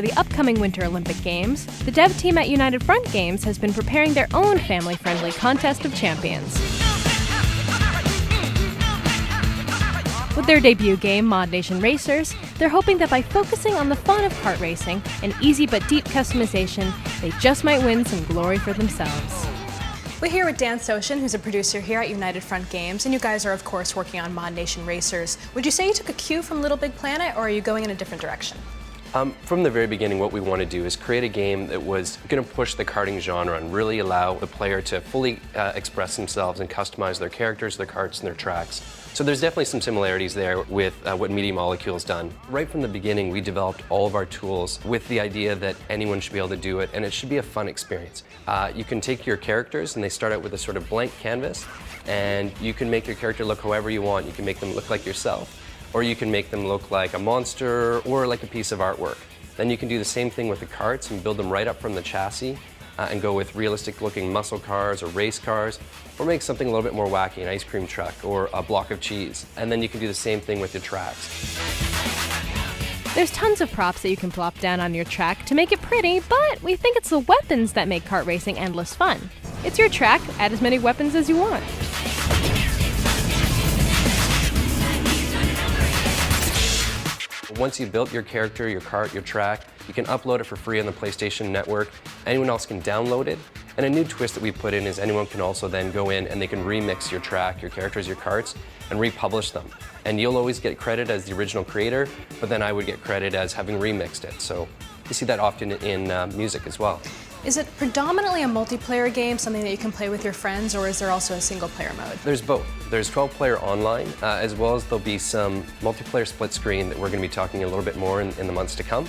to the upcoming Winter Olympic Games, the dev team at United Front Games has been preparing their own family-friendly Contest of Champions. With their debut game, Mod Nation Racers, they're hoping that by focusing on the fun of kart racing and easy but deep customization, they just might win some glory for themselves. We're here with Dan Soshin, who's a producer here at United Front Games, and you guys are, of course, working on Mod Nation Racers. Would you say you took a cue from Little Big Planet, or are you going in a different direction? From the very beginning, what we want to do is create a game that was going to push the karting genre and really allow the player to fully express themselves and customize their characters, their karts, and their tracks. So there's definitely some similarities there with what Media Molecule's done. Right from the beginning, we developed all of our tools with the idea that anyone should be able to do it, and it should be a fun experience. You can take your characters, and they start out with a sort of blank canvas, and you can make your character look however you want. You can make them look like yourself, or you can make them look like a monster or like a piece of artwork. Then you can do the same thing with the karts and build them right up from the chassis and go with realistic looking muscle cars or race cars, or make something a little bit more wacky, an ice cream truck or a block of cheese. And then you can do the same thing with your tracks. There's tons of props that you can plop down on your track to make it pretty, but we think it's the weapons that make kart racing endless fun. It's your track, add as many weapons as you want. Once you've built your character, your kart, your track, you can upload it for free on the PlayStation Network. Anyone else can download it. And a new twist that we put in is anyone can also then go in and they can remix your track, your characters, your karts, and republish them. And you'll always get credit as the original creator, but then I would get credit as having remixed it. So you see that often in music as well. Is it predominantly a multiplayer game, something that you can play with your friends, or is there also a single-player mode? There's both. There's 12-player online, as well as there'll be some multiplayer split screen that we're going to be talking a little bit more in the months to come.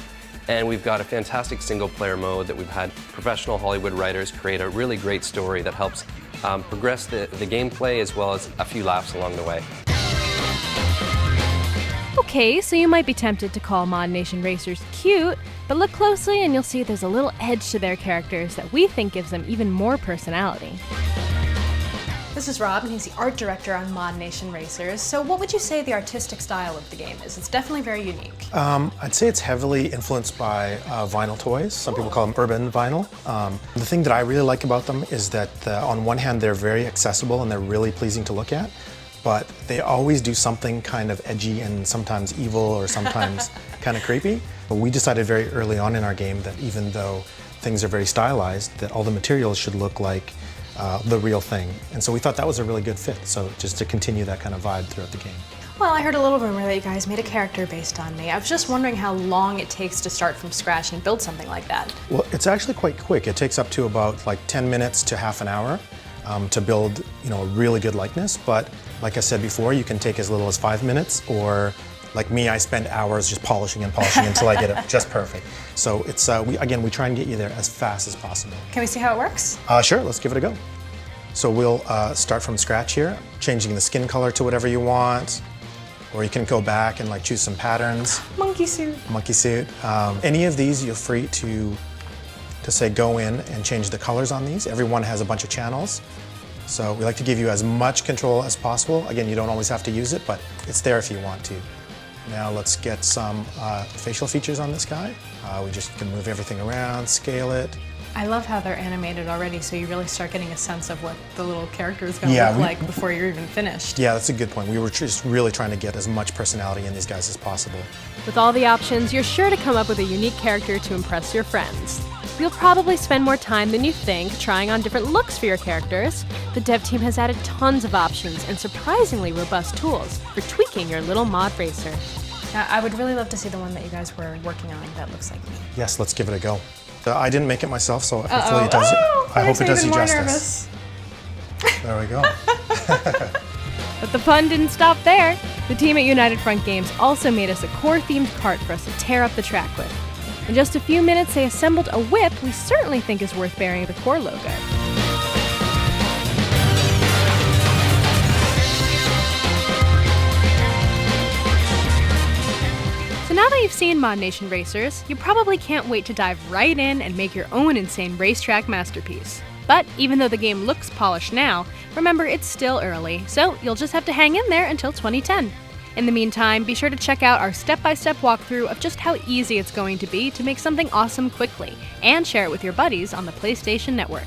And we've got a fantastic single-player mode that we've had professional Hollywood writers create a really great story that helps progress the gameplay as well as a few laughs along the way. Okay, so you might be tempted to call Mod Nation Racers cute, but look closely and you'll see there's a little edge to their characters that we think gives them even more personality. This is Rob, and he's the art director on Mod Nation Racers. So what would you say the artistic style of the game is? It's definitely very unique. I'd say it's heavily influenced by vinyl toys. Some people call them urban vinyl. The thing that I really like about them is that on one hand, they're very accessible and they're really pleasing to look at, but they always do something kind of edgy and sometimes evil or sometimes kind of creepy. But we decided very early on in our game that even though things are very stylized, that all the materials should look like the real thing. And so we thought that was a really good fit, so just to continue that kind of vibe throughout the game. Well, I heard a little rumor that you guys made a character based on me. I was just wondering how long it takes to start from scratch and build something like that. Well, it's actually quite quick. It takes up to about like 10 minutes to half an hour to build, a really good likeness. But like I said before, you can take as little as 5 minutes, or like me, I spend hours just polishing and polishing until I get it just perfect. So it's we try and get you there as fast as possible. Can we see how it works? Sure, let's give it a go. So we'll start from scratch here, changing the skin color to whatever you want, or you can go back and like choose some patterns. Monkey suit. Monkey suit. Any of these, you're free to say go in and change the colors on these. Everyone has a bunch of channels. So we like to give you as much control as possible. Again, you don't always have to use it, but it's there if you want to. Now let's get some facial features on this guy. We just can move everything around, scale it. I love how they're animated already, so you really start getting a sense of what the little character is going to look like before you're even finished. Yeah, that's a good point. We were just really trying to get as much personality in these guys as possible. With all the options, you're sure to come up with a unique character to impress your friends. You'll probably spend more time than you think trying on different looks for your characters. The dev team has added tons of options and surprisingly robust tools for tweaking your little mod racer. Now, I would really love to see the one that you guys were working on that looks like me. Yes, let's give it a go. I didn't make it myself, so hopefully it does. I hope it does you justice. There we go. But the fun didn't stop there. The team at United Front Games also made us a Qore-themed kart for us to tear up the track with. In just a few minutes, they assembled a whip we certainly think is worth bearing the Qore logo. So now that you've seen Mod Nation Racers, you probably can't wait to dive right in and make your own insane racetrack masterpiece. But even though the game looks polished now, remember it's still early, so you'll just have to hang in there until 2010. In the meantime, be sure to check out our step-by-step walkthrough of just how easy it's going to be to make something awesome quickly, and share it with your buddies on the PlayStation Network.